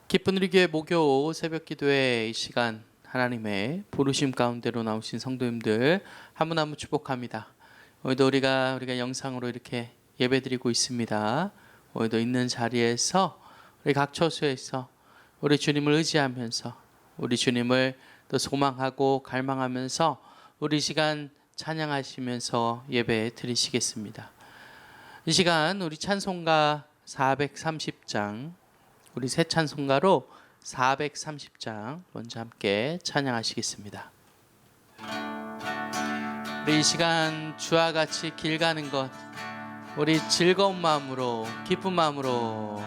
기쁜 우리 교회 목요 새벽 기도회 이 시간 하나님의 부르심 가운데로 나오신 성도님들 한 분 한 분 축복합니다. 오늘도 우리가 영상으로 이렇게 예배드리고 있습니다. 오늘도 있는 자리에서 우리 각 처소에서 우리 주님을 의지하면서 우리 주님을 또 소망하고 갈망하면서 우리 시간 찬양하시면서 예배 드리시겠습니다. 이 시간 우리 찬송가 430장, 우리 새 찬송가로 430장 먼저 함께 찬양하시겠습니다. 우리 이 시간 주와 같이 길 가는 것, 우리 즐거운 마음으로 기쁜 마음으로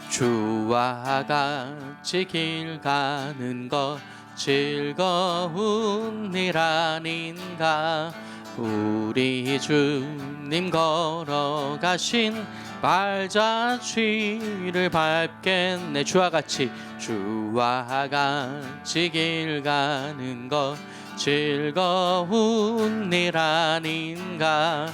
주와 같이 길 가는 것 즐거운 일 아닌가. 우리 주님 걸어가신 발자취를 밟겠네. 주와 같이 길 가는 것 즐거운 일 아닌가.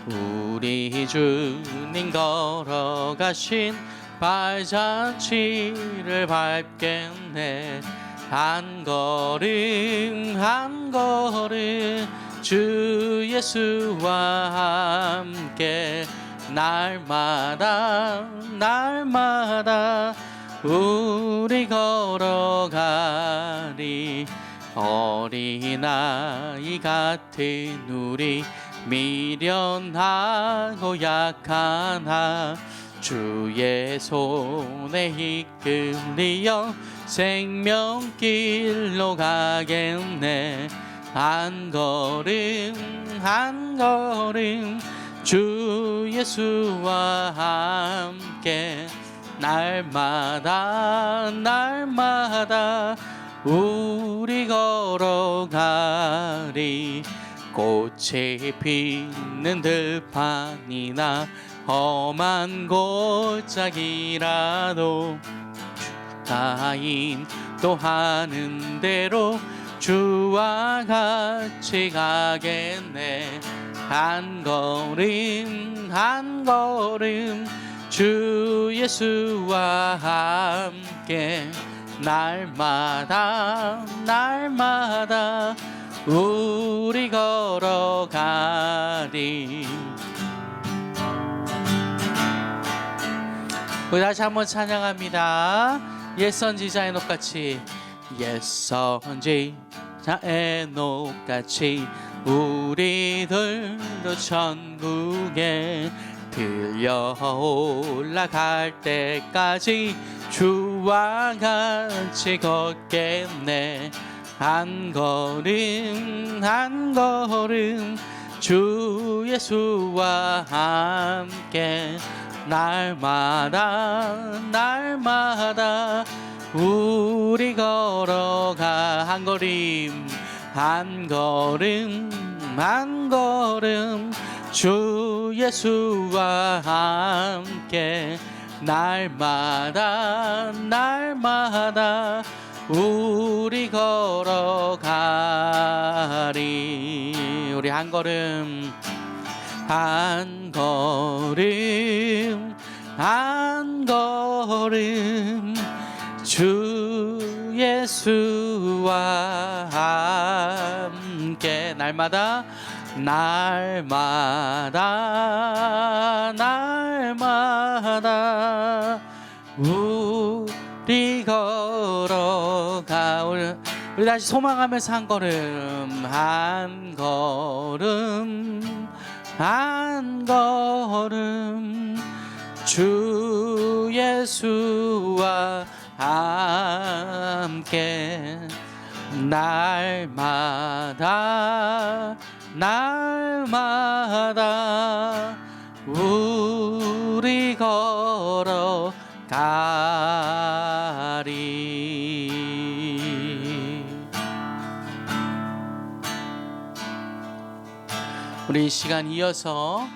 우리 주님 걸어가신 발자취를 밟겠네. 한 걸음 한 걸음 주 예수와 함께 날마다 우리 걸어가리. 어린아이 같은 우리 미련하고 약하나 주의 손에 이끌리어 생명길로 가겠네. 한 걸음 주 예수와 함께 날마다 우리 걸어가리. 꽃이 피는 들판이나 험한 골짜기라도 주가 인도하는 대로 주와 같이 가겠네. 한 걸음 주 예수와 함께 날마다 우리 걸어가리. 우리 다시 한번 찬양합니다. 옛 선지자의 녹같이, 옛 선지자의 녹같이 우리들도 천국에 들려 올라갈 때까지 주와 같이 걷겠네. 한 걸음 주 예수와 함께 날마다 우리 걸어가. 한 걸음 주 예수와 함께 날마다 우리 걸어가리. 우리 한 걸음 주 예수와 함께 날마다 우리 걸어가. 우리 다시 소망하면서 한 걸음 주 예수와 함께 날마다 우리 걸어가리. 우리 이 시간 이어서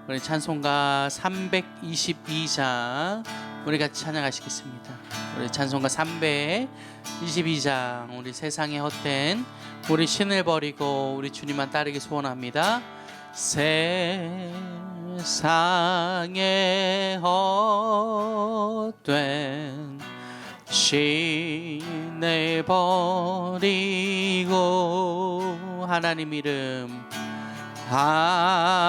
우리 찬송가 322장 우리 같이 찬양하시겠습니다. 우리 찬송가 322장, 우리 세상의 헛된 우리 신을 버리고 우리 주님만 따르기 소원합니다. 세상의 헛된 시내버리고 하나님 이름 하나님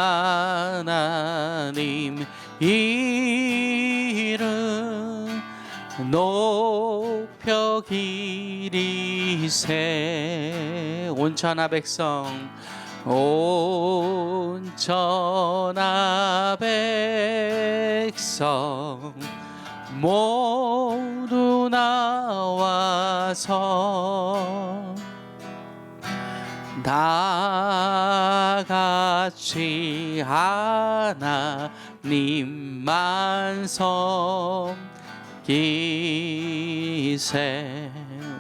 이름 높여 기리세 온천하 백성 온천하 백성 모두 나와서 다 같이 하나님만 섬기세.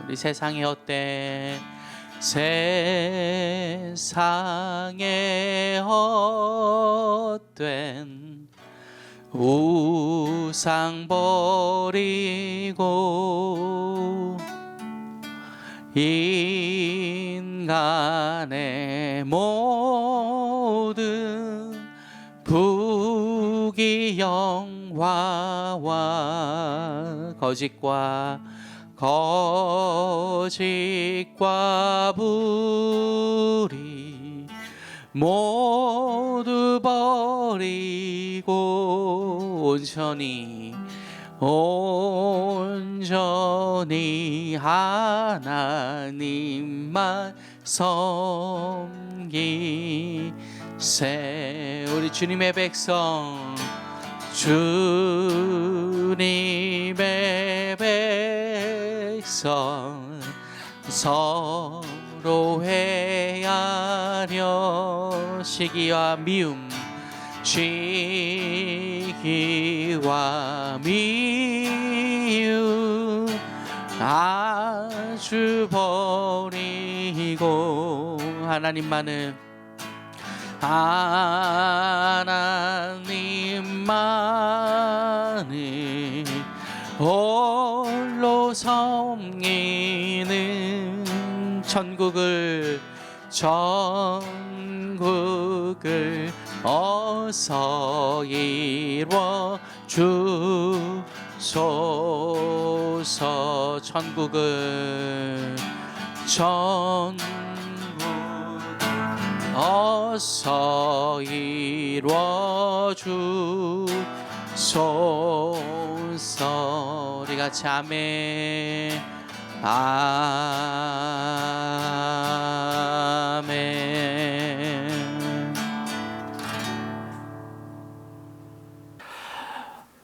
우리 세상이 헛된 세상에 헛된 우상 버리고 인간의 모든 부귀영화와 거짓과 불의 모두 버리고 온전히 하나님만 섬기세. 우리 주님의 백성 주님의 백성 서로 회하려 시기와 미움 시기와 미움 아주 버리고 하나님만을 홀로 섬기는 천국을 어서 이루어 주소서. 천국을 어서 이루어 주소서. 우리 같이 아멘 아멘.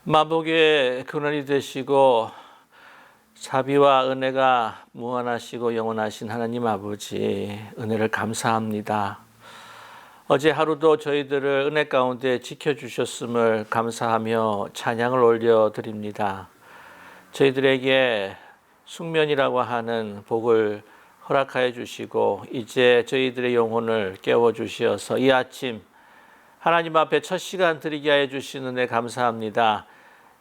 만복의 근원이 되시고 자비와 은혜가 무한하시고 영원하신 하나님 아버지, 은혜를 감사합니다. 어제 하루도 저희들을 은혜 가운데 지켜주셨음을 감사하며 찬양을 올려드립니다. 저희들에게 숙면이라고 하는 복을 허락하여 주시고 이제 저희들의 영혼을 깨워주시어서 이 아침 하나님 앞에 첫 시간 드리게 하여 주신 은혜 감사합니다.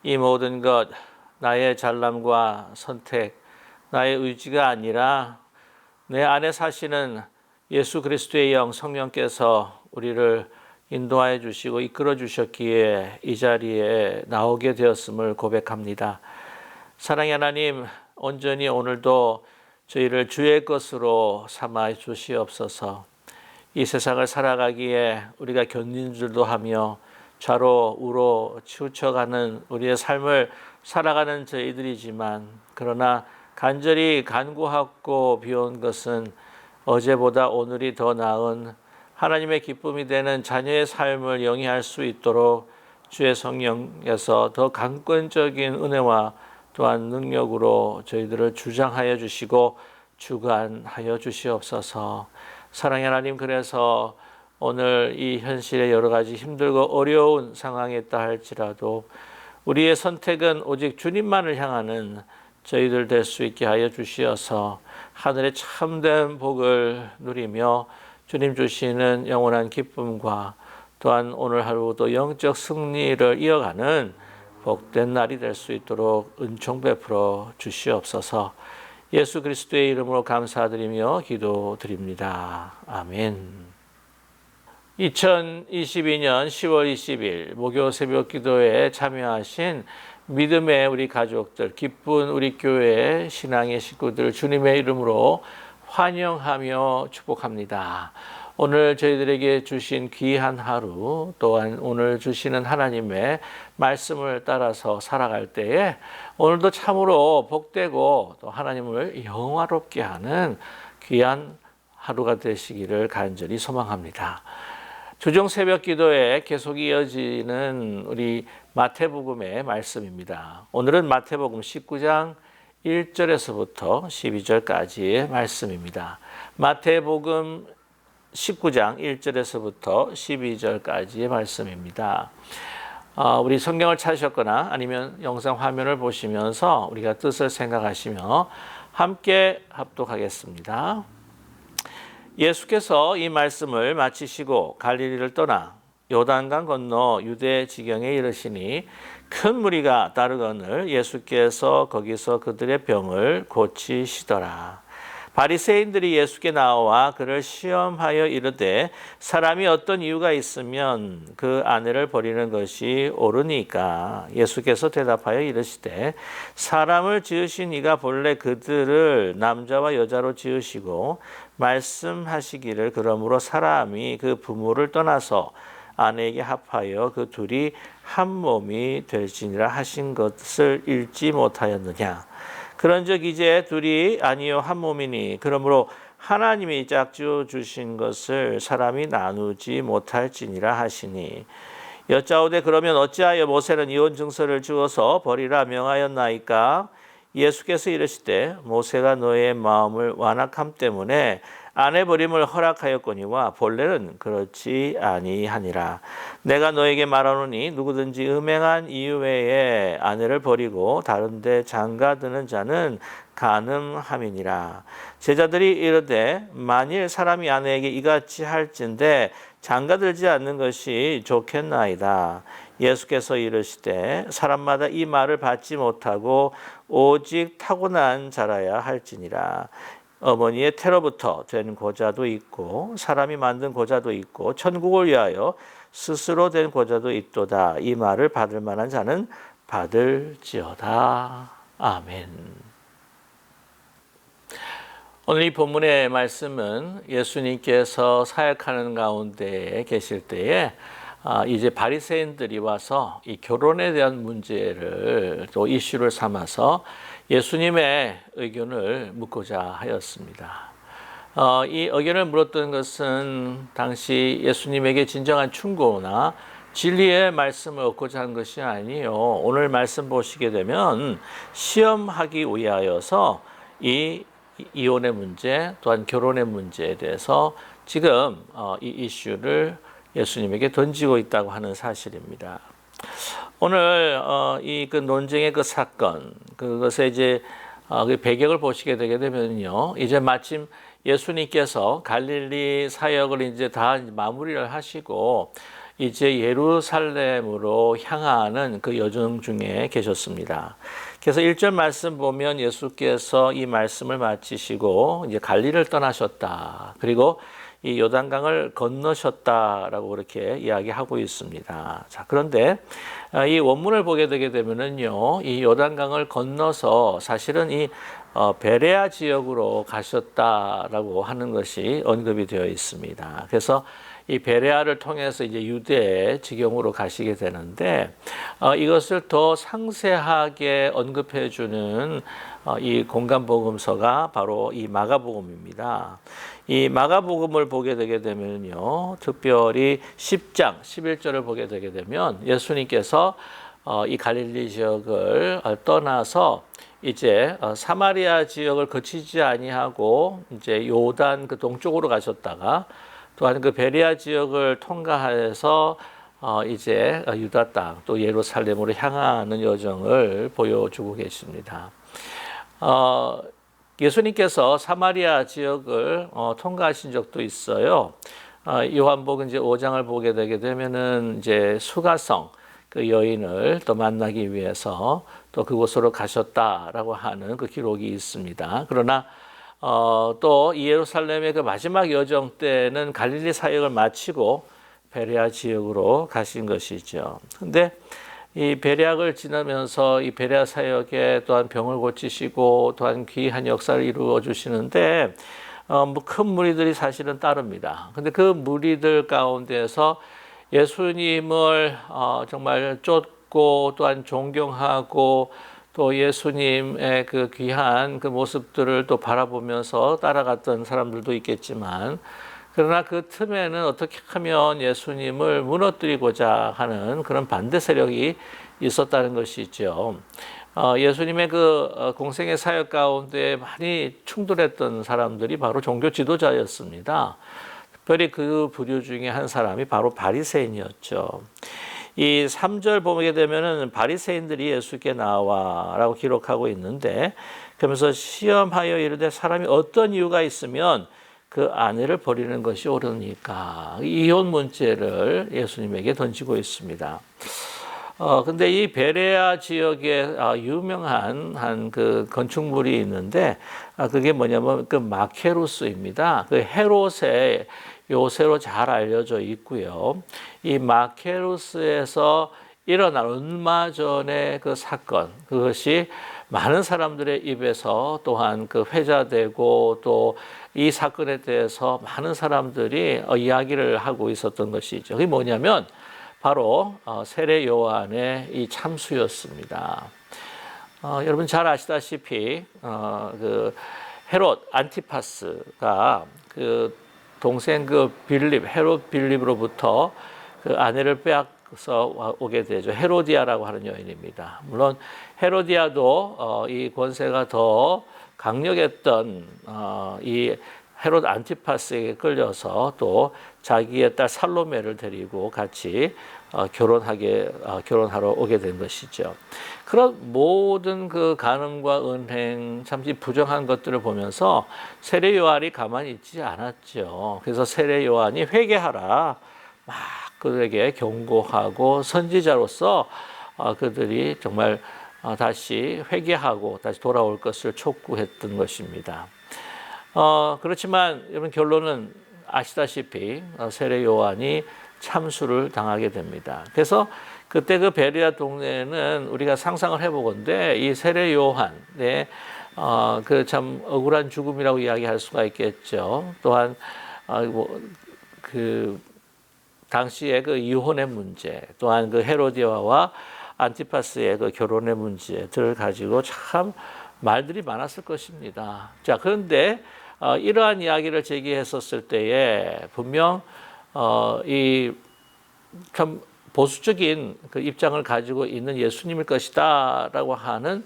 이 모든 것 나의 잘남과 선택, 나의 의지가 아니라 내 안에 사시는 예수 그리스도의 영 성령께서 우리를 인도하여 주시고 이끌어 주셨기에 이 자리에 나오게 되었음을 고백합니다. 사랑의 하나님, 온전히 오늘도 저희를 주의 것으로 삼아 주시옵소서. 이 세상을 살아가기에 우리가 견딘 줄도 하며 좌로 우로 치우쳐가는 우리의 삶을 살아가는 저희들이지만, 그러나 간절히 간구하고 비온 것은 어제보다 오늘이 더 나은 하나님의 기쁨이 되는 자녀의 삶을 영위할 수 있도록 주의 성령께서 더 강권적인 은혜와 또한 능력으로 저희들을 주장하여 주시고 주관하여 주시옵소서. 사랑의 하나님, 그래서 오늘 이 현실의 여러 가지 힘들고 어려운 상황에 있다 할지라도 우리의 선택은 오직 주님만을 향하는 저희들 될 수 있게 하여 주시어서 하늘의 참된 복을 누리며 주님 주시는 영원한 기쁨과 또한 오늘 하루도 영적 승리를 이어가는 복된 날이 될 수 있도록 은총 베풀어 주시옵소서. 예수 그리스도의 이름으로 감사드리며 기도드립니다. 아멘. 2022년 10월 20일 목요 새벽 기도에 참여하신 믿음의 우리 가족들, 기쁜 우리 교회 신앙의 식구들 주님의 이름으로 환영하며 축복합니다. 오늘 저희들에게 주신 귀한 하루, 또한 오늘 주시는 하나님의 말씀을 따라서 살아갈 때에 오늘도 참으로 복되고 또 하나님을 영화롭게 하는 귀한 하루가 되시기를 간절히 소망합니다. 주중 새벽 기도에 계속 이어지는 우리 마태복음의 말씀입니다. 오늘은 마태복음 19장 1절에서부터 12절까지의 말씀입니다. 마태복음 19장 1절에서부터 12절까지의 말씀입니다. 우리 성경을 찾으셨거나 아니면 영상 화면을 보시면서 우리가 뜻을 생각하시며 함께 합독하겠습니다. 예수께서 이 말씀을 마치시고 갈릴리를 떠나 요단강 건너 유대 지경에 이르시니 큰 무리가 따르거늘 예수께서 거기서 그들의 병을 고치시더라. 바리새인들이 예수께 나와 그를 시험하여 이르되 사람이 어떤 이유가 있으면 그 아내를 버리는 것이 옳으니까. 예수께서 대답하여 이르시되 사람을 지으신 이가 본래 그들을 남자와 여자로 지으시고 말씀하시기를 그러므로 사람이 그 부모를 떠나서 아내에게 합하여 그 둘이 한 몸이 될지니라 하신 것을 읽지 못하였느냐. 그런즉 이제 둘이 아니요 한 몸이니 그러므로 하나님이 짝지어 주신 것을 사람이 나누지 못할지니라 하시니. 여짜오되 그러면 어찌하여 모세는 이혼 증서를 주어서 버리라 명하였나이까. 예수께서 이르시되 모세가 너의 마음을 완악함 때문에 아내 버림을 허락하였거니와 본래는 그렇지 아니하니라. 내가 너에게 말하노니 누구든지 음행한 이유 외에 아내를 버리고 다른 데 장가드는 자는 간음함이니라. 제자들이 이르되 만일 사람이 아내에게 이같이 할진대 장가들지 않는 것이 좋겠나이다. 예수께서 이르시되 사람마다 이 말을 받지 못하고 오직 타고난 자라야 할지니라. 어머니의 태로부터 된 고자도 있고 사람이 만든 고자도 있고 천국을 위하여 스스로 된 고자도 있도다. 이 말을 받을 만한 자는 받을지어다. 아멘. 오늘 이 본문의 말씀은 예수님께서 사역하는 가운데 계실 때에 이제 바리새인들이 와서 이 결혼에 대한 문제를 또 이슈를 삼아서 예수님의 의견을 묻고자 하였습니다. 이 의견을 물었던 것은 당시 예수님에게 진정한 충고나 진리의 말씀을 얻고자 한 것이 아니요. 오늘 말씀 보시게 되면 시험하기 위하여서 이 이혼의 문제 또한 결혼의 문제에 대해서 지금 이 이슈를 예수님에게 던지고 있다고 하는 사실입니다. 오늘 이 그 논쟁의 그 사건 그것의 이제 그 배경을 보시게 되게 되면요, 이제 마침 예수님께서 갈릴리 사역을 이제 다 마무리를 하시고 이제 예루살렘으로 향하는 그 여정 중에 계셨습니다. 그래서 1절 말씀 보면 예수께서 이 말씀을 마치시고 이제 갈릴리를 떠나셨다. 그리고 이 요단강을 건너셨다라고 그렇게 이야기하고 있습니다. 자, 그런데 이 원문을 보게 되게 되면은요, 이 요단강을 건너서 사실은 이 베레아 지역으로 가셨다라고 하는 것이 언급이 되어 있습니다. 그래서 이 베레아를 통해서 이제 유대 지경으로 가시게 되는데 이것을 더 상세하게 언급해 주는 이 공간복음서가 바로 이 마가복음입니다. 이 마가복음을 보게 되게 되면요, 특별히 10장 11절을 보게 되게 되면 예수님께서 이 갈릴리 지역을 떠나서 이제 사마리아 지역을 거치지 아니하고 이제 요단 그 동쪽으로 가셨다가 또한 그 베레아 지역을 통과해서 이제 유다 땅 또 예루살렘으로 향하는 여정을 보여주고 계십니다. 예수님께서 사마리아 지역을 통과하신 적도 있어요. 요한복음 이제 5장을 보게 되게 되면은 이제 수가성 그 여인을 또 만나기 위해서 또 그곳으로 가셨다라고 하는 그 기록이 있습니다. 그러나 또 예루살렘의 그 마지막 여정 때는 갈릴리 사역을 마치고 베레아 지역으로 가신 것이죠. 근데 이 베레아를 지나면서 이 베레아 사역에 또한 병을 고치시고 또한 귀한 역사를 이루어 주시는데 뭐 큰 무리들이 사실은 따릅니다. 근데 그 무리들 가운데서 예수님을 정말 쫓고 또한 존경하고 또 예수님의 그 귀한 그 모습들을 또 바라보면서 따라갔던 사람들도 있겠지만, 그러나 그 틈에는 어떻게 하면 예수님을 무너뜨리고자 하는 그런 반대 세력이 있었다는 것이죠. 예수님의 그 공생의 사역 가운데 많이 충돌했던 사람들이 바로 종교 지도자였습니다. 특별히 그 부류 중에 한 사람이 바로 바리새인이었죠. 이 3절 보게 되면은 바리새인들이 예수께 나와라고 기록하고 있는데, 그러면서 시험하여 이르되 사람이 어떤 이유가 있으면 그 아내를 버리는 것이 옳으니까, 이혼 문제를 예수님에게 던지고 있습니다. 근데 이 베레아 지역에 유명한 한 그 건축물이 있는데, 그게 뭐냐면 그 마케루스입니다. 그 헤롯의 요새로 잘 알려져 있고요. 이 마케루스에서 일어난 얼마 전에 그 사건, 그것이 많은 사람들의 입에서 또한 그 회자되고 또 이 사건에 대해서 많은 사람들이 이야기를 하고 있었던 것이죠. 그게 뭐냐면 바로 세례 요한의 이 참수였습니다. 여러분 잘 아시다시피 그 헤롯 안티파스가 그 동생 그 빌립, 헤롯 빌립으로부터 그 아내를 빼앗아서 오게 되죠. 헤로디아라고 하는 여인입니다. 물론 헤로디아도 이 권세가 더 강력했던 이 헤롯 안티파스에게 끌려서 또 자기의 딸 살로메를 데리고 같이 결혼하러 오게 된 것이죠. 그런 모든 그 간음과 은행, 참 부정한 것들을 보면서 세례 요한이 가만히 있지 않았죠. 그래서 세례 요한이 회개하라 막 그들에게 경고하고 선지자로서 그들이 정말 다시 회개하고 다시 돌아올 것을 촉구했던 것입니다. 그렇지만 여러분 결론은 아시다시피 세례 요한이 참수를 당하게 됩니다. 그래서 그때 그 베레아 동네에는 우리가 상상을 해보건대 이 세례 요한의 그 참 억울한 죽음이라고 이야기할 수가 있겠죠. 또한 그 당시의 그 이혼의 문제, 또한 그 헤로디아와 안티파스의 그 결혼의 문제들을 가지고 참 말들이 많았을 것입니다. 자, 그런데 이러한 이야기를 제기했었을 때에 분명 이 참 보수적인 그 입장을 가지고 있는 예수님일 것이다라고 하는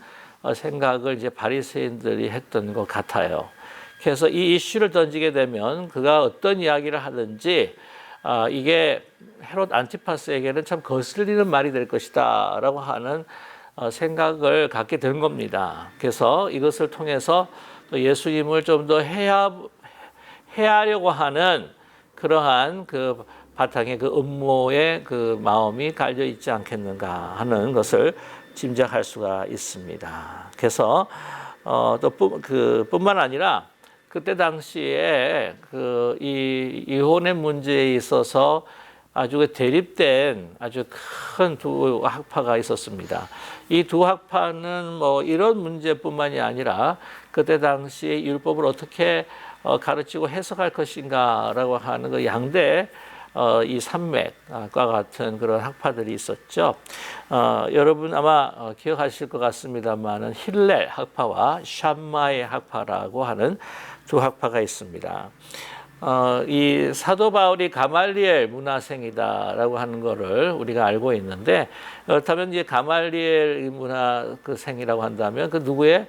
생각을 이제 바리새인들이 했던 것 같아요. 그래서 이 이슈를 던지게 되면 그가 어떤 이야기를 하든지 이게 헤롯 안티파스에게는 참 거슬리는 말이 될 것이다라고 하는 생각을 갖게 된 겁니다. 그래서 이것을 통해서 또 예수님을 좀 더 해하려고 하는 그러한 그 바탕에 그 음모의 그 마음이 깔려 있지 않겠는가 하는 것을 짐작할 수가 있습니다. 그래서 또 뿐만 아니라 그때 당시에 그 이 이혼의 문제에 있어서 아주 대립된 아주 큰 두 학파가 있었습니다. 이 두 학파는 뭐 이런 문제뿐만이 아니라 그때 당시에 율법을 어떻게 가르치고 해석할 것인가라고 하는 그 양대 이 산맥과 같은 그런 학파들이 있었죠. 여러분 아마 기억하실 것 같습니다만은 힐렐 학파와 샴마이 학파라고 하는 두 학파가 있습니다. 이 사도 바울이 가말리엘 문화생이다라고 하는 것을 우리가 알고 있는데, 그렇다면 이제 가말리엘 문화생이라고 한다면 그 누구의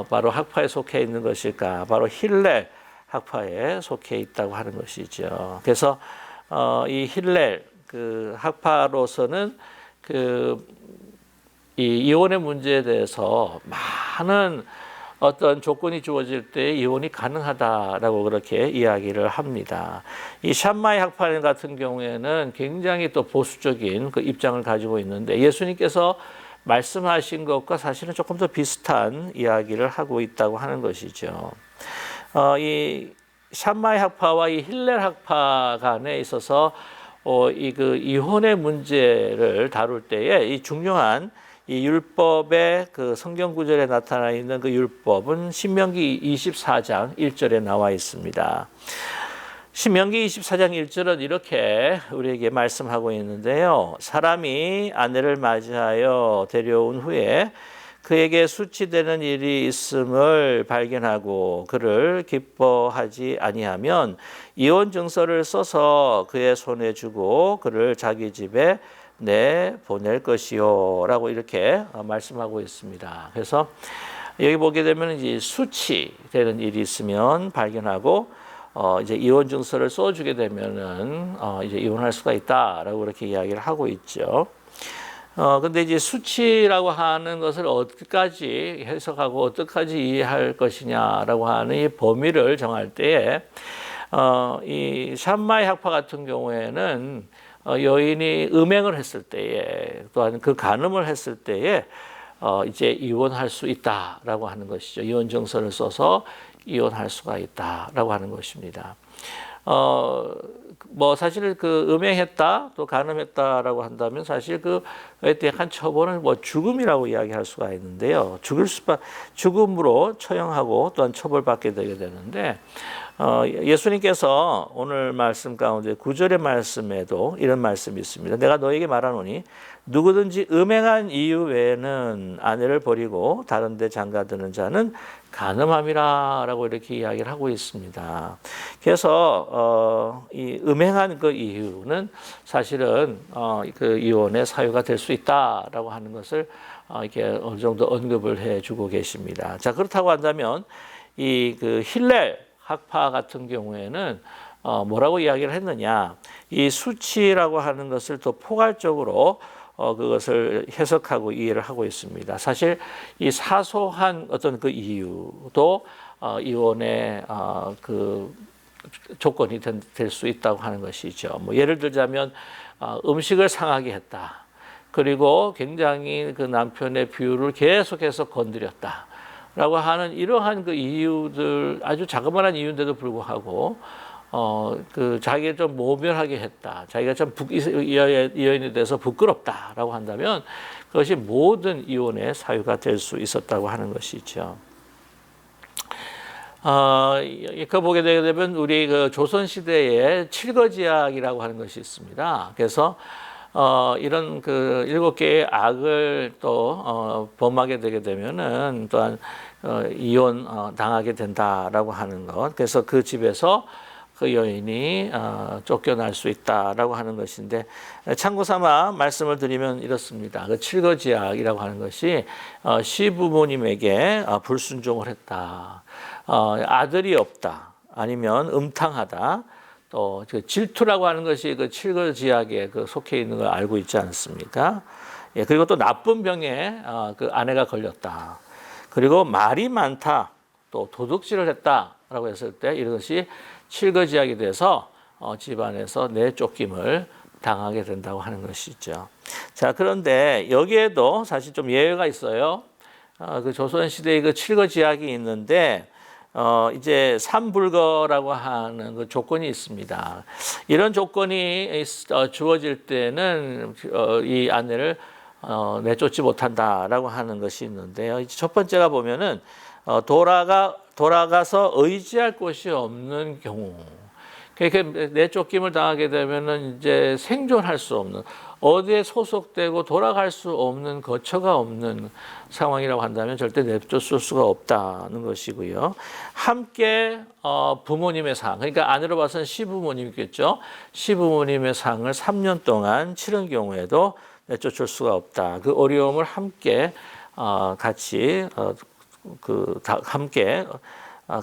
바로 학파에 속해 있는 것일까? 바로 힐렐 학파에 속해 있다고 하는 것이죠. 그래서 이 힐렐 그 학파로서는 이 이혼의 문제에 대해서 많은 어떤 조건이 주어질 때 이혼이 가능하다라고 그렇게 이야기를 합니다. 이 샴마이 학파 같은 경우에는 굉장히 또 보수적인 그 입장을 가지고 있는데, 예수님께서 말씀하신 것과 사실은 조금 더 비슷한 이야기를 하고 있다고 하는 것이죠. 이 샴마이 학파와 이 힐렐 학파 간에 있어서 이 그 이혼의 문제를 다룰 때에 이 중요한 이 율법의 그 성경 구절에 나타나 있는 그 율법은 신명기 24장 1절에 나와 있습니다. 신명기 24장 1절은 이렇게 우리에게 말씀하고 있는데요. 사람이 아내를 맞이하여 데려온 후에 그에게 수치되는 일이 있음을 발견하고 그를 기뻐하지 아니하면 이혼 증서를 써서 그의 손에 주고 그를 자기 집에 내보낼 것이요 라고 이렇게 말씀하고 있습니다. 그래서 여기 보게 되면 이제 수치되는 일이 있으면 발견하고 이제 이혼 증서를 써주게 되면은 이제 이혼할 수가 있다라고 이렇게 이야기를 하고 있죠. 근데 이제 수치라고 하는 것을 어디까지 해석하고 어디까지 이해할 것이냐라고 하는 이 범위를 정할 때에 이 샴마이 학파 같은 경우에는 여인이 음행을 했을 때에 또한 그 간음을 했을 때에 이제 이혼할 수 있다라고 하는 것이죠. 이혼 증서를 써서 이혼할 수가 있다라고 하는 것입니다. 뭐 사실 그 음행했다 또 간음했다라고 한다면 사실 그에 대한 처벌은 뭐 죽음이라고 이야기할 수가 있는데요. 죽음으로 처형하고 또한 처벌받게 되게 되는데 예수님께서 오늘 말씀 가운데 9절의 말씀에도 이런 말씀이 있습니다. 내가 너에게 말하노니 누구든지 음행한 이유 외에는 아내를 버리고 다른 데 장가드는 자는 간음함이라라고 이렇게 이야기를 하고 있습니다. 그래서 이 음행한 그 이유는 사실은 그 이혼의 사유가 될 수 있다라고 하는 것을 이렇게 어느 정도 언급을 해주고 계십니다. 자, 그렇다고 한다면 이 그 힐렐 학파 같은 경우에는 뭐라고 이야기를 했느냐? 이 수치라고 하는 것을 더 포괄적으로 그것을 해석하고 이해를 하고 있습니다. 사실 이 사소한 어떤 그 이유도 이혼의 그 조건이 될 수 있다고 하는 것이죠. 뭐 예를 들자면 음식을 상하게 했다. 그리고 굉장히 그 남편의 비유를 계속해서 건드렸다. 라고 하는 이러한 그 이유들, 아주 자그마한 이유인데도 불구하고 그 자기가 좀 모멸하게 했다. 자기가 좀 여인에 대해서 부끄럽다라고 한다면 그것이 모든 이혼의 사유가 될 수 있었다고 하는 것이죠. 그 보게 되면 우리 그 조선 시대에 칠거지약이라고 하는 것이 있습니다. 그래서 이런 그 7개의 악을 또 범하게 되게 되면은 또한 이혼 당하게 된다라고 하는 것. 그래서 그 집에서 그 여인이 쫓겨날 수 있다라고 하는 것인데 참고 삼아 말씀을 드리면 이렇습니다. 그 칠거지약이라고 하는 것이 시부모님에게 불순종을 했다. 아들이 없다. 아니면 음탕하다. 또 질투라고 하는 것이 그 칠거지약에 그 속해 있는 걸 알고 있지 않습니까? 예, 그리고 또 나쁜 병에 그 아내가 걸렸다. 그리고 말이 많다. 또 도둑질을 했다라고 했을 때 이것이 칠거지약이 돼서 집안에서 내쫓김을 당하게 된다고 하는 것이죠. 자, 그런데 여기에도 사실 좀 예외가 있어요. 그 조선 시대에 그 칠거지약이 있는데 이제 삼불거라고 하는 그 조건이 있습니다. 이런 조건이 주어질 때는 이 아내를 내쫓지 못한다라고 하는 것이 있는데요. 첫 번째가 보면은 돌아가서 의지할 곳이 없는 경우. 그렇게 내쫓김을 당하게 되면은 이제 생존할 수 없는, 어디에 소속되고 돌아갈 수 없는, 거처가 없는 상황이라고 한다면 절대 내쫓을 수가 없다는 것이고요. 함께 부모님의 상, 그러니까 아내로 봐서는 시부모님이겠죠. 시부모님의 상을 3년 동안 치른 경우에도 내쫓을 수가 없다. 그 어려움을 함께 같이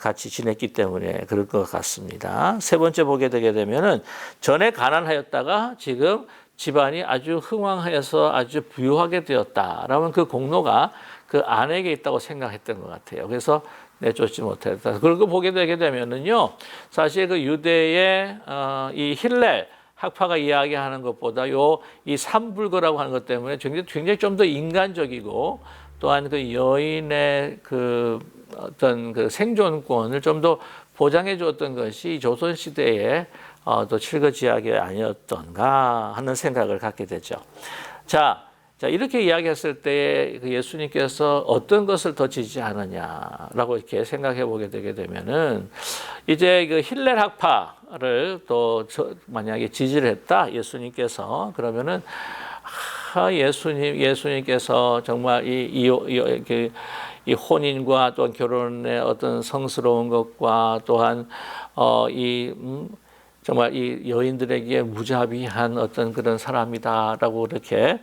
같이 지냈기 때문에 그럴 것 같습니다. 세 번째 보게 되게 되면은 전에 가난하였다가 지금 집안이 아주 흥왕하여서 아주 부유하게 되었다라는 그 공로가 그 아내에게 있다고 생각했던 것 같아요. 그래서 내쫓지 못했다. 그리고 보게 되게 되면은요, 사실 그 유대의 이 힐렐 학파가 이야기하는 것보다 이 삼불거라고 하는 것 때문에 굉장히 좀 더 인간적이고 또한 그 여인의 그 어떤 그 생존권을 좀 더 보장해 주었던 것이 조선 시대의 또 칠거지약이 아니었던가 하는 생각을 갖게 되죠. 자, 이렇게 이야기했을 때 예수님께서 어떤 것을 더 지지하느냐라고 이렇게 생각해 보게 되게 되면은 이제 그 힐렐 학파를 또 만약에 지지를 했다 예수님께서 그러면은 예수님께서 정말 이 혼인과 또 결혼의 어떤 성스러운 것과 또한 정말 이 여인들에게 무자비한 어떤 그런 사람이다라고 이렇게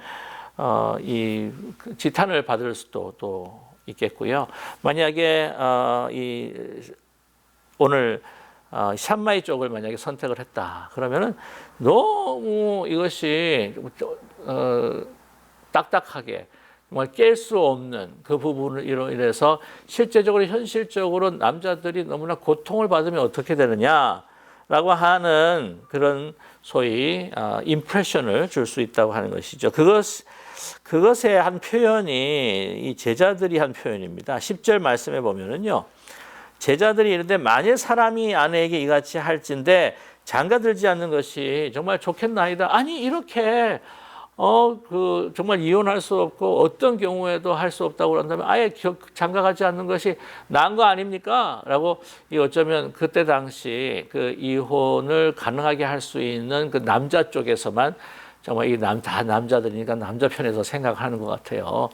이 지탄을 받을 수도 또 있겠고요. 만약에 오늘 샴마이 쪽을 만약에 선택을 했다 그러면은 너무 이것이 딱딱하게 정말 깰 수 없는 그 부분을 인해서 실제적으로 현실적으로 남자들이 너무나 고통을 받으면 어떻게 되느냐라고 하는 그런 소위 임프레션을 줄 수 있다고 하는 것이죠. 그것의 한 표현이 이 제자들이 한 표현입니다. 10절 말씀에 보면은요. 제자들이 이런데 만일 사람이 아내에게 이같이 할진대 장가들지 않는 것이 정말 좋겠나이다. 아니 이렇게 정말 이혼할 수 없고 어떤 경우에도 할 수 없다고 한다면 아예 장가가지 않는 것이 나은 거 아닙니까? 라고 어쩌면 그때 당시 그 이혼을 가능하게 할 수 있는 그 남자 쪽에서만 정말 다 남자들이니까 남자 편에서 생각하는 것 같아요.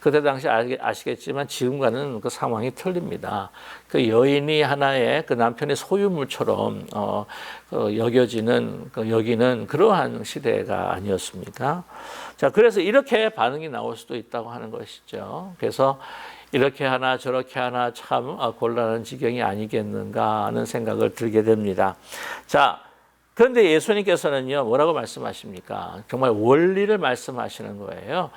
그때 당시 아시겠지만 지금과는 그 상황이 틀립니다. 그 여인이 하나의 그 남편의 소유물처럼 여기는 그러한 시대가 아니었습니까? 자, 그래서 이렇게 반응이 나올 수도 있다고 하는 것이죠. 그래서 이렇게 하나 저렇게 하나 참 곤란한 지경이 아니겠는가 하는 생각을 들게 됩니다. 자, 그런데 예수님께서는요, 뭐라고 말씀하십니까? 정말 원리를 말씀하시는 거예요.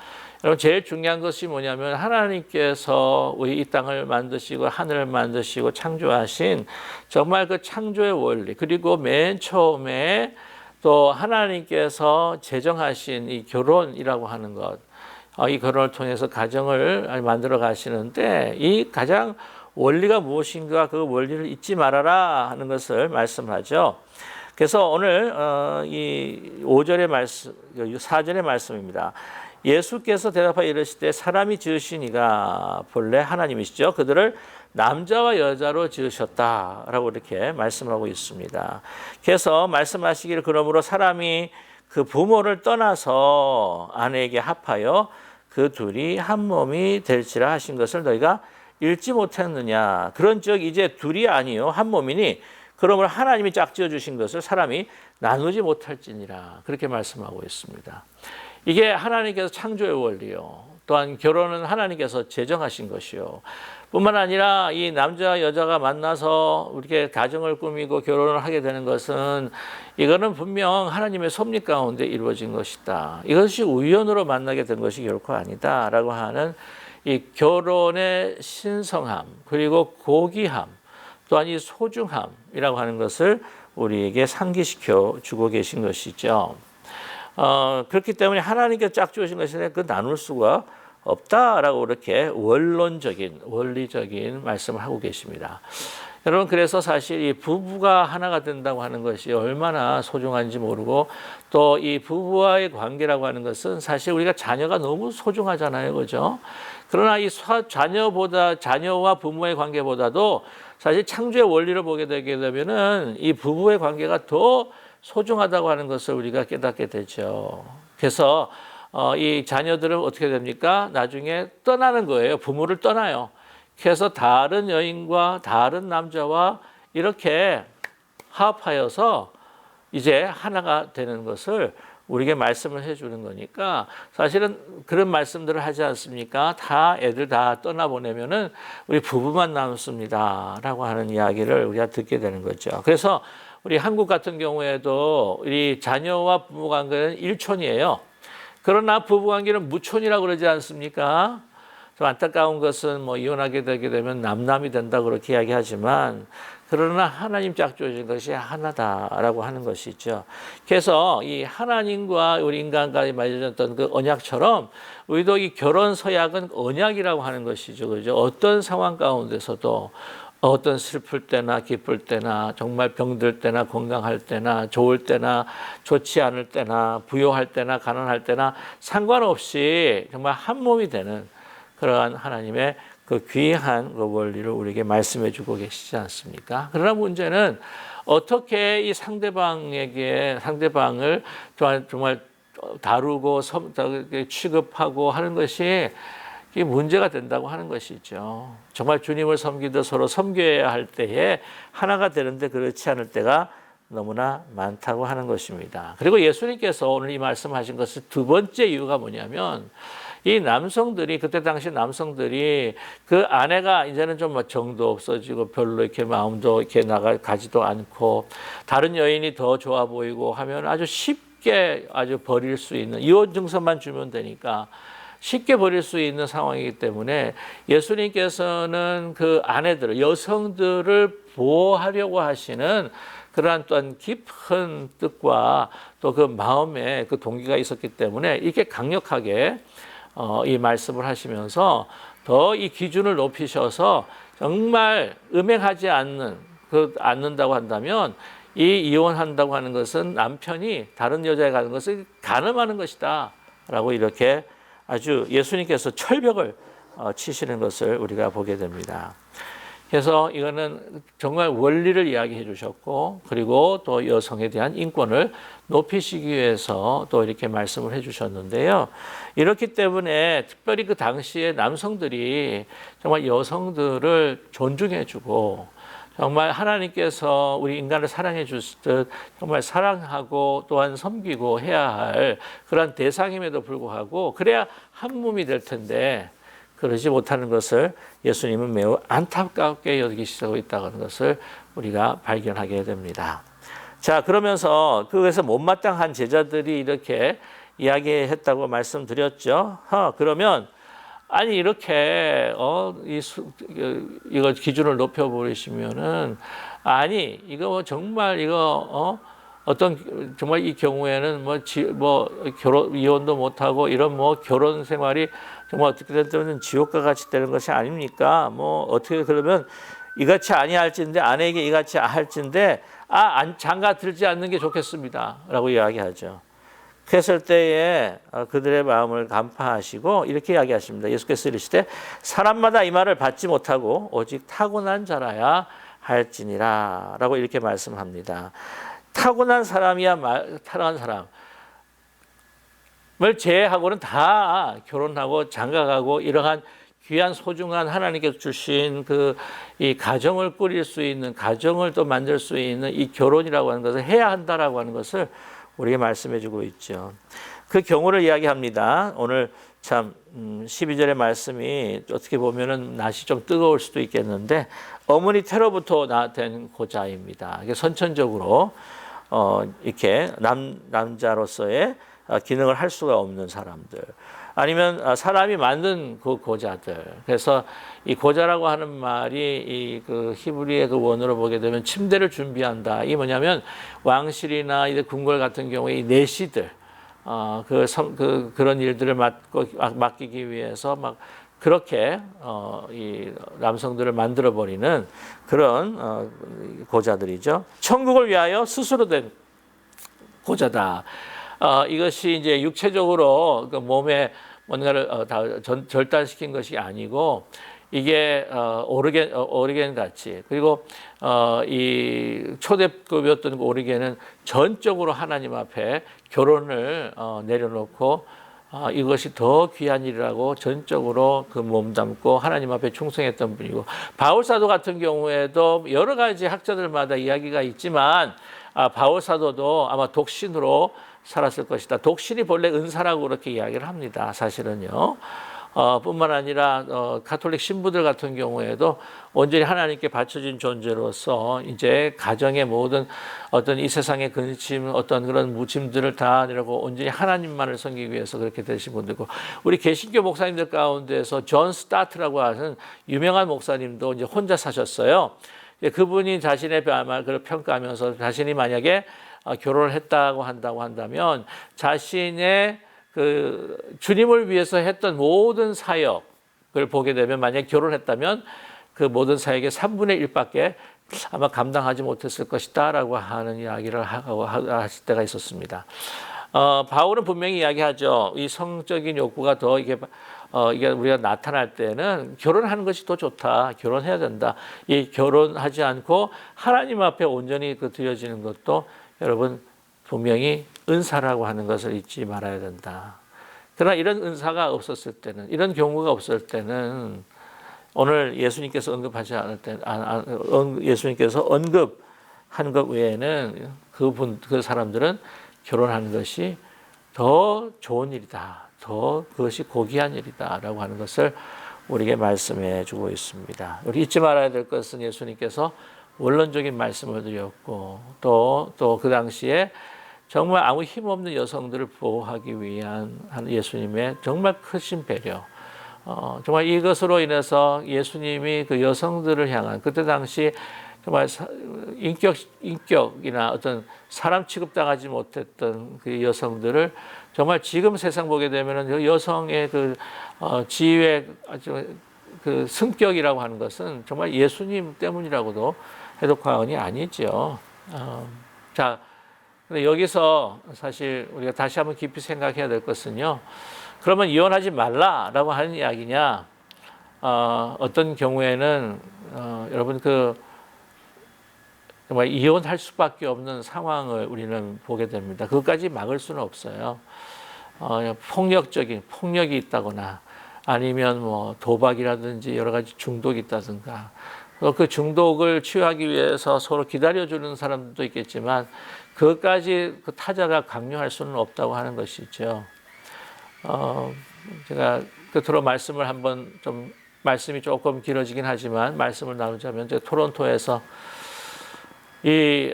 여러분 제일 중요한 것이 뭐냐면 하나님께서 우리 이 땅을 만드시고 하늘을 만드시고 창조하신 정말 그 창조의 원리 그리고 맨 처음에 또 하나님께서 제정하신 이 결혼이라고 하는 것, 이 결혼을 통해서 가정을 만들어 가시는데 이 가장 원리가 무엇인가 그 원리를 잊지 말아라 하는 것을 말씀하죠. 그래서 오늘 이 5절의 말씀, 4절의 말씀입니다. 예수께서 대답하여 이르시되 사람이 지으시니가 본래 하나님이시죠. 그들을 남자와 여자로 지으셨다라고 이렇게 말씀하고 있습니다. 그래서 말씀하시기를 그러므로 사람이 그 부모를 떠나서 아내에게 합하여 그 둘이 한 몸이 될지라 하신 것을 너희가 읽지 못했느냐. 그런즉 이제 둘이 아니요 한 몸이니 그러므로 하나님이 짝지어 주신 것을 사람이 나누지 못할지니라. 그렇게 말씀하고 있습니다. 이게 하나님께서 창조의 원리요. 또한 결혼은 하나님께서 제정하신 것이요. 뿐만 아니라 이 남자와 여자가 만나서 이렇게 가정을 꾸미고 결혼을 하게 되는 것은 이거는 분명 하나님의 섭리 가운데 이루어진 것이다. 이것이 우연으로 만나게 된 것이 결코 아니다라고 하는 이 결혼의 신성함 그리고 고귀함 또한 이 소중함이라고 하는 것을 우리에게 상기시켜 주고 계신 것이죠. 그렇기 때문에 하나님께서 짝지으신 것에 그 나눌 수가 없다라고 이렇게 원리적인 말씀을 하고 계십니다. 여러분 그래서 사실 이 부부가 하나가 된다고 하는 것이 얼마나 소중한지 모르고 또 이 부부와의 관계라고 하는 것은 사실 우리가 자녀가 너무 소중하잖아요, 그렇죠? 그러나 이 자녀와 부모의 관계보다도 사실 창조의 원리를 보게 되게 되면은 이 부부의 관계가 더 소중하다고 하는 것을 우리가 깨닫게 되죠. 그래서 이 자녀들은 어떻게 됩니까? 나중에 떠나는 거예요. 부모를 떠나요. 그래서 다른 여인과 다른 남자와 이렇게 화합하여서 이제 하나가 되는 것을 우리에게 말씀을 해주는 거니까 사실은 그런 말씀들을 하지 않습니까? 애들 다 떠나보내면은 우리 부부만 남습니다. 라고 하는 이야기를 우리가 듣게 되는 거죠. 그래서 우리 한국 같은 경우에도 우리 자녀와 부부 관계는 일촌이에요. 그러나 부부 관계는 무촌이라고 그러지 않습니까? 좀 안타까운 것은 이혼하게 되게 되면 남남이 된다 그렇게 이야기하지만 그러나 하나님 짝지으신 것이 하나다라고 하는 것이죠. 그래서 이 하나님과 우리 인간과의 맺어졌던 그 언약처럼 우리도 이 결혼 서약은 언약이라고 하는 것이죠. 그죠? 어떤 상황 가운데서도 어떤 슬플 때나 기쁠 때나 정말 병들 때나 건강할 때나 좋을 때나 좋지 않을 때나 부요할 때나 가난할 때나 상관없이 정말 한 몸이 되는 그러한 하나님의 그 귀한 그 원리를 우리에게 말씀해 주고 계시지 않습니까? 그러나 문제는 어떻게 이 상대방을 정말 다루고 취급하고 하는 것이 이게 문제가 된다고 하는 것이죠. 정말 주님을 섬기듯 서로 섬겨야 할 때에 하나가 되는데 그렇지 않을 때가 너무나 많다고 하는 것입니다. 그리고 예수님께서 오늘 이 말씀하신 것은 두 번째 이유가 뭐냐면 이 남성들이 그때 당시 남성들이 그 아내가 이제는 좀 정도 없어지고 별로 이렇게 마음도 이렇게 나가지도 않고 다른 여인이 더 좋아 보이고 하면 아주 쉽게 아주 버릴 수 있는 이혼 증서만 주면 되니까 쉽게 버릴 수 있는 상황이기 때문에 예수님께서는 그 아내들, 여성들을 보호하려고 하시는 그러한 또한 깊은 뜻과 또 그 마음에 그 동기가 있었기 때문에 이렇게 강력하게 이 말씀을 하시면서 더 이 기준을 높이셔서 정말 음행하지 않는다고 한다면 이 이혼한다고 하는 것은 남편이 다른 여자에 가는 것을 간음하는 것이다 라고 이렇게 아주 예수님께서 철벽을 치시는 것을 우리가 보게 됩니다. 그래서 이거는 정말 원리를 이야기해 주셨고 그리고 또 여성에 대한 인권을 높이시기 위해서 또 이렇게 말씀을 해 주셨는데요. 이렇기 때문에 특별히 그 당시에 남성들이 정말 여성들을 존중해 주고 정말 하나님께서 우리 인간을 사랑해 주시듯 정말 사랑하고 또한 섬기고 해야 할 그런 대상임에도 불구하고 그래야 한 몸이 될 텐데 그러지 못하는 것을 예수님은 매우 안타깝게 여기시고 있다는 것을 우리가 발견하게 됩니다. 자, 그러면서 그것에서 못마땅한 제자들이 이렇게 이야기했다고 말씀드렸죠. 그러면 아니 이렇게 이거 기준을 높여 버리시면은 아니 이거 정말 이거 어떤 정말 이 경우에는 결혼 이혼도 못 하고 이런 결혼 생활이 정말 어떻게 되면 지옥과 같이 되는 것이 아닙니까? 어떻게 그러면 이같이 아니할진데 아내에게 이같이 할진데 장가 들지 않는 게 좋겠습니다라고 이야기하죠. 그랬을 때에 그들의 마음을 간파하시고 이렇게 이야기하십니다. 예수께서 이르시되 사람마다 이 말을 받지 못하고 오직 타고난 자라야 할지니라 라고 이렇게 말씀합니다. 타고난 사람이야 타고난 사람을 제외하고는 다 결혼하고 장가가고 이러한 귀한 소중한 하나님께서 주신 이 가정을 꾸릴 수 있는 가정을 또 만들 수 있는 이 결혼이라고 하는 것을 해야 한다라고 하는 것을 우리에게 말씀해 주고 있죠. 그 경우를 이야기합니다. 오늘 참 12절의 말씀이 어떻게 보면은 낮이 좀 뜨거울 수도 있겠는데 어머니 태로부터 된 고자입니다. 이게 선천적으로 이렇게 남자로서의 기능을 할 수가 없는 사람들 아니면 사람이 만든 그 고자들. 그래서 이 고자라고 하는 말이 그 히브리의 그 원어로 보게 되면 침대를 준비한다. 이게 뭐냐면 왕실이나 이제 궁궐 같은 경우에 이 내시들 그런 일들을 맡기기 위해서 막 그렇게 이 남성들을 만들어 버리는 그런 고자들이죠. 천국을 위하여 스스로 된 고자다. 이것이 이제 육체적으로 그 몸에 뭔가를 절단시킨 것이 아니고 이게 오리겐 같이 그리고 이 초대급이었던 오리겐은 전적으로 하나님 앞에 결혼을 내려놓고 이것이 더 귀한 일이라고 전적으로 그 몸담고 하나님 앞에 충성했던 분이고 바울 사도 같은 경우에도 여러 가지 학자들마다 이야기가 있지만 바울 사도도 아마 독신으로 살았을 것이다. 독신이 본래 은사라고 그렇게 이야기를 합니다. 사실은요. 뿐만 아니라 가톨릭 신부들 같은 경우에도 온전히 하나님께 바쳐진 존재로서 이제 가정의 모든 어떤 이 세상의 근심 어떤 그런 무짐들을 다 내려고 온전히 하나님만을 섬기기 위해서 그렇게 되신 분들고 우리 개신교 목사님들 가운데서 존 스타트라고 하는 유명한 목사님도 이제 혼자 사셨어요. 그분이 자신의 말을 평가하면서 자신이 만약에 결혼을 했다고 한다면 자신의 그 주님을 위해서 했던 모든 사역을 보게 되면 만약 결혼했다면 그 모든 사역의 3분의 1밖에 아마 감당하지 못했을 것이다라고 하는 이야기를 하실 때가 있었습니다. 바울은 분명히 이야기하죠. 이 성적인 욕구가 더 이게 우리가 나타날 때는 결혼하는 것이 더 좋다. 결혼해야 된다. 이 결혼하지 않고 하나님 앞에 온전히 드려지는 것도 여러분 분명히 은사라고 하는 것을 잊지 말아야 된다. 그러나 이런 은사가 없었을 때는, 이런 경우가 없을 때는 오늘 예수님께서 언급하지 않을 때, 예수님께서 언급한 것 외에는 그 사람들은 결혼하는 것이 더 좋은 일이다. 더 그것이 고귀한 일이다라고 하는 것을 우리에게 말씀해 주고 있습니다. 우리 잊지 말아야 될 것은 예수님께서 원론적인 말씀을 드렸고 또 그 당시에 정말 아무 힘없는 여성들을 보호하기 위한 예수님의 정말 크신 배려. 정말 이것으로 인해서 예수님이 그 여성들을 향한 그때 당시 정말 인격이나 어떤 사람 취급당하지 못했던 그 여성들을 정말 지금 세상 보게 되면은 그 여성의 그 지위의 그 승격이라고 하는 것은 정말 예수님 때문이라고도 해도 과언이 아니죠. 자, 근데 여기서 사실 우리가 다시 한번 깊이 생각해야 될 것은요. 그러면 이혼하지 말라라고 하는 이야기냐? 어떤 경우에는 여러분 정말 이혼할 수밖에 없는 상황을 우리는 보게 됩니다. 그것까지 막을 수는 없어요. 폭력이 있다거나 아니면 뭐 도박이라든지 여러 가지 중독이 있다든가 그 중독을 치유하기 위해서 서로 기다려주는 사람도 있겠지만 그것까지 그 타자가 강요할 수는 없다고 하는 것이죠. 제가 끝으로 말씀을 한번 좀 말씀이 조금 길어지긴 하지만 말씀을 나누자면 제가 토론토에서 이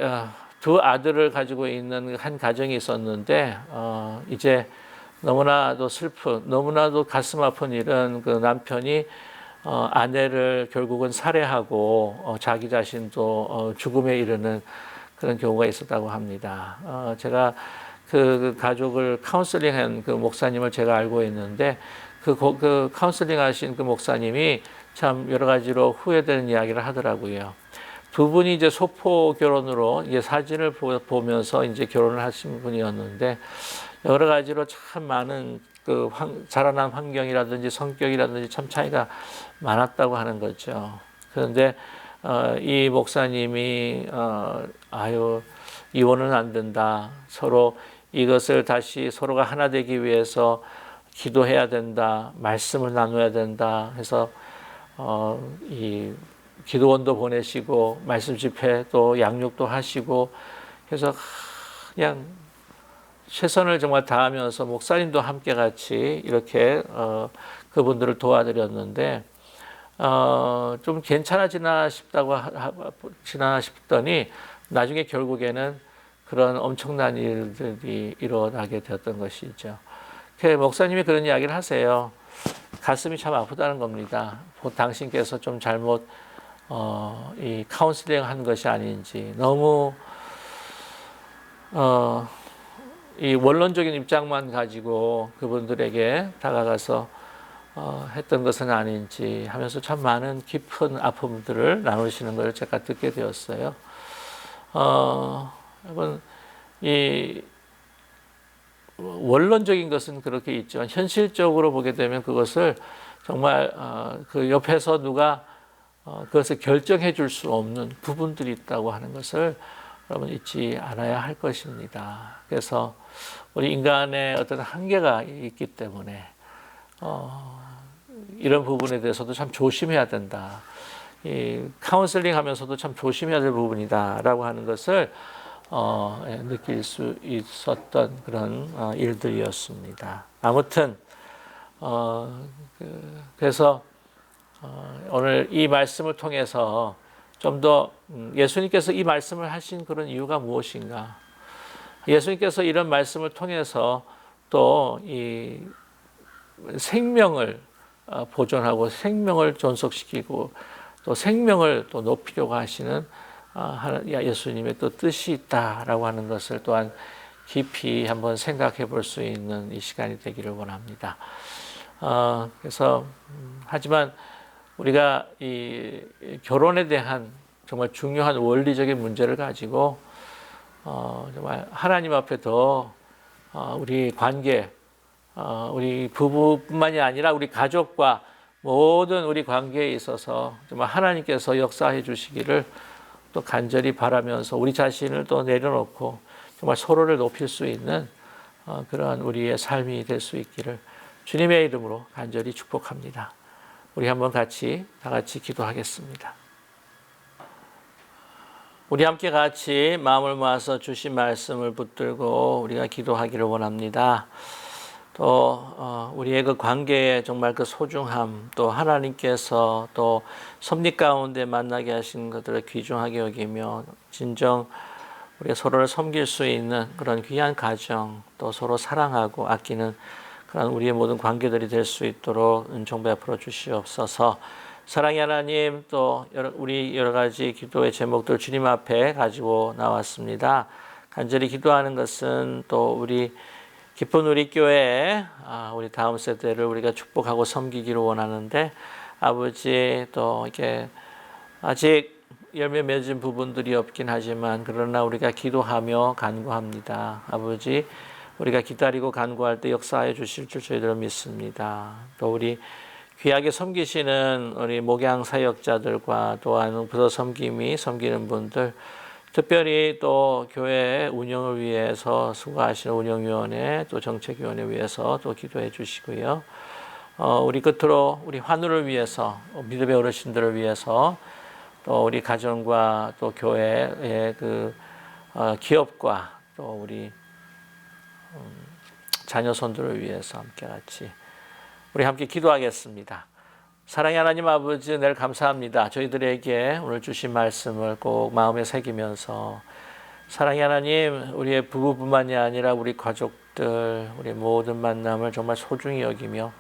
두 아들을 가지고 있는 한 가정이 있었는데 이제 너무나도 슬픈 너무나도 가슴 아픈 일은 그 남편이 아내를 결국은 살해하고 자기 자신도 죽음에 이르는 그런 경우가 있었다고 합니다. 제가 그 가족을 카운슬링한 그 목사님을 제가 알고 있는데 그 카운슬링 하신 그 목사님이 참 여러 가지로 후회되는 이야기를 하더라고요. 두 분이 이제 소포 결혼으로 이제 사진을 보면서 이제 결혼을 하신 분이었는데 여러 가지로 참 많은 그 자라난 환경이라든지 성격이라든지 참 차이가 많았다고 하는 거죠. 그런데 이 목사님이 이혼은 안 된다. 서로 이것을 다시 서로가 하나 되기 위해서 기도해야 된다. 말씀을 나눠야 된다. 해서 이 기도원도 보내시고 말씀 집회 또 양육도 하시고 해서 그냥 최선을 정말 다하면서 목사님도 함께 같이 이렇게 그분들을 도와드렸는데 좀 괜찮아지나 싶더니 나중에 결국에는 그런 엄청난 일들이 일어나게 되었던 것이죠. 목사님이 그런 이야기를 하세요. 가슴이 참 아프다는 겁니다. 당신께서 좀 잘못 이 카운슬링 한 것이 아닌지 너무 이 원론적인 입장만 가지고 그분들에게 다가가서 했던 것은 아닌지 하면서 참 많은 깊은 아픔들을 나누시는 걸 제가 듣게 되었어요. 여러분 이 원론적인 것은 그렇게 있지만 현실적으로 보게 되면 그것을 정말 그 옆에서 누가 그것을 결정해 줄 수 없는 부분들이 있다고 하는 것을 여러분 잊지 않아야 할 것입니다. 그래서 우리 인간의 어떤 한계가 있기 때문에 이런 부분에 대해서도 참 조심해야 된다. 이 카운슬링 하면서도 참 조심해야 될 부분이다라고 하는 것을 느낄 수 있었던 그런 일들이었습니다. 아무튼 그래서 오늘 이 말씀을 통해서 좀 더 예수님께서 이 말씀을 하신 그런 이유가 무엇인가? 예수님께서 이런 말씀을 통해서 또 이 생명을 보존하고 생명을 존속시키고 또 생명을 또 높이려고 하시는 예수님의 또 뜻이 있다라고 하는 것을 또한 깊이 한번 생각해 볼 수 있는 이 시간이 되기를 원합니다. 그래서 하지만 우리가 이 결혼에 대한 정말 중요한 원리적인 문제를 가지고 정말 하나님 앞에 더 우리 관계, 우리 부부뿐만이 아니라 우리 가족과 모든 우리 관계에 있어서 정말 하나님께서 역사해 주시기를 또 간절히 바라면서 우리 자신을 또 내려놓고 정말 서로를 높일 수 있는 그러한 우리의 삶이 될 수 있기를 주님의 이름으로 간절히 축복합니다. 우리 한번 다 같이 기도하겠습니다. 우리 함께 같이 마음을 모아서 주신 말씀을 붙들고 우리가 기도하기를 원합니다. 또 우리의 그 관계에 정말 그 소중함, 또 하나님께서 또 섭리 가운데 만나게 하신 것들을 귀중하게 여기며 진정 우리가 서로를 섬길 수 있는 그런 귀한 가정, 또 서로 사랑하고 아끼는 그런 우리의 모든 관계들이 될 수 있도록 은총 베풀어 주시옵소서. 사랑의 하나님, 또 우리 여러 가지 기도의 제목들 주님 앞에 가지고 나왔습니다. 간절히 기도하는 것은 또 우리 기쁜 우리 교회, 우리 다음 세대를 우리가 축복하고 섬기기를 원하는데, 아버지 또 이렇게 아직 열매 맺은 부분들이 없긴 하지만 그러나 우리가 기도하며 간구합니다. 아버지, 우리가 기다리고 간구할 때 역사해 주실 줄 저희들은 믿습니다. 또 우리 귀하게 섬기시는 우리 목양 사역자들과 또한 부서 섬기는 분들, 특별히 또 교회 운영을 위해서 수고하시는 운영위원회 또 정책위원회 위해서 또 기도해 주시고요. 우리 끝으로 우리 환우를 위해서, 믿음의 어르신들을 위해서, 또 우리 가정과 또 교회의 그 기업과 또 우리 자녀손들을 위해서 함께 같이 우리 함께 기도하겠습니다. 사랑의 하나님 아버지, 늘 감사합니다. 저희들에게 오늘 주신 말씀을 꼭 마음에 새기면서 사랑의 하나님, 우리의 부부뿐만이 아니라 우리 가족들, 우리 모든 만남을 정말 소중히 여기며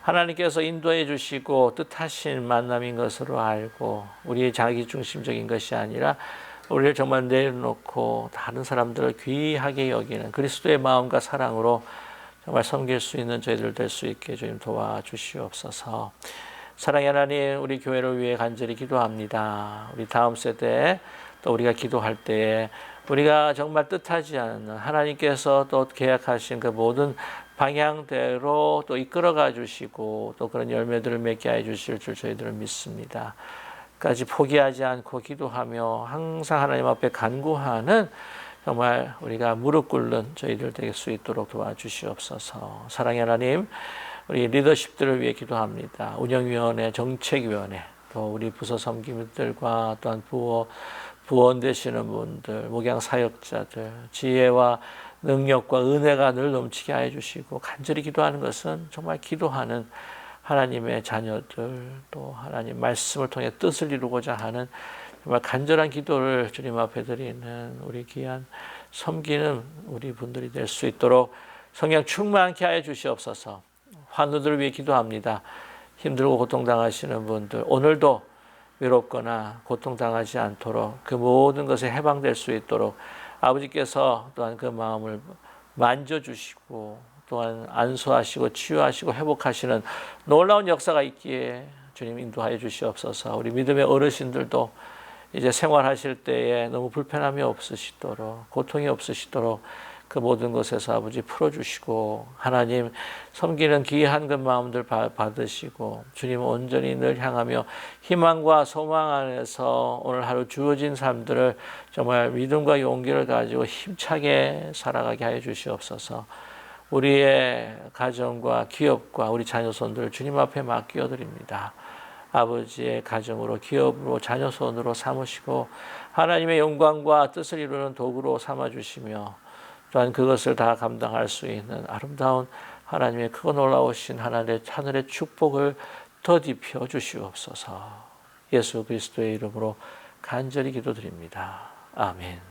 하나님께서 인도해 주시고 뜻하신 만남인 것으로 알고 우리의 자기중심적인 것이 아니라 우리를 정말 내려놓고 다른 사람들을 귀하게 여기는 그리스도의 마음과 사랑으로 정말 섬길 수 있는 저희들 될 수 있게 주님 도와주시옵소서. 사랑의 하나님, 우리 교회를 위해 간절히 기도합니다. 우리 다음 세대 또 우리가 기도할 때에 우리가 정말 뜻하지 않는 하나님께서 또 계약하신 그 모든 방향대로 또 이끌어가 주시고 또 그런 열매들을 맺게 해 주실 줄 저희들은 믿습니다. 까지 포기하지 않고 기도하며 항상 하나님 앞에 간구하는 정말 우리가 무릎 꿇는 저희들 될 수 있도록 도와주시옵소서. 사랑의 하나님, 우리 리더십들을 위해 기도합니다. 운영위원회, 정책위원회, 또 우리 부서 섬김들과 또한 부원 되시는 분들, 목양 사역자들, 지혜와 능력과 은혜가 늘 넘치게 해 주시고 간절히 기도하는 것은 정말 기도하는 하나님의 자녀들, 또 하나님 말씀을 통해 뜻을 이루고자 하는 정말 간절한 기도를 주님 앞에 드리는 우리 귀한 섬기는 우리 분들이 될 수 있도록 성령 충만케 하여 주시옵소서. 환우들을 위해 기도합니다. 힘들고 고통당하시는 분들, 오늘도 외롭거나 고통당하지 않도록 그 모든 것에 해방될 수 있도록 아버지께서 또한 그 마음을 만져주시고 또한 안수하시고 치유하시고 회복하시는 놀라운 역사가 있기에 주님 인도하여 주시옵소서. 우리 믿음의 어르신들도 이제 생활하실 때에 너무 불편함이 없으시도록, 고통이 없으시도록 그 모든 것에서 아버지 풀어주시고 하나님 섬기는 귀한 그 마음들 받으시고 주님 온전히 늘 향하며 희망과 소망 안에서 오늘 하루 주어진 삶들을 정말 믿음과 용기를 가지고 힘차게 살아가게 하여 주시옵소서. 우리의 가정과 기업과 우리 자녀손들 주님 앞에 맡겨드립니다. 아버지의 가정으로 기업으로 자녀손으로 삼으시고 하나님의 영광과 뜻을 이루는 도구로 삼아주시며 또한 그것을 다 감당할 수 있는 아름다운 하나님의 크고 놀라우신 하늘의 축복을 더딥혀 주시옵소서. 예수 그리스도의 이름으로 간절히 기도드립니다. 아멘.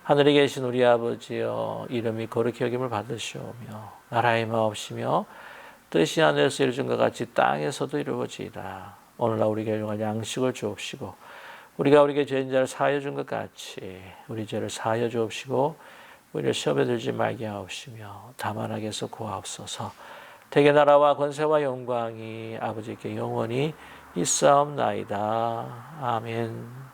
하늘에 계신 우리 아버지여, 이름이 거룩히 여김을 받으시오며 나라의 마옵시며 뜻이 하늘에서 이루어진 것 같이 땅에서도 이루어지이다. 오늘날 우리에게 일용할 양식을 주옵시고 우리가 우리에게 죄인 자를 사하여 준 것 같이 우리 죄를 사하여 주옵시고 우리를 시험에 들지 말게 하옵시며 다만 악에서 구하옵소서. 대개 나라와 권세와 영광이 아버지께 영원히 있사옵나이다. 아멘.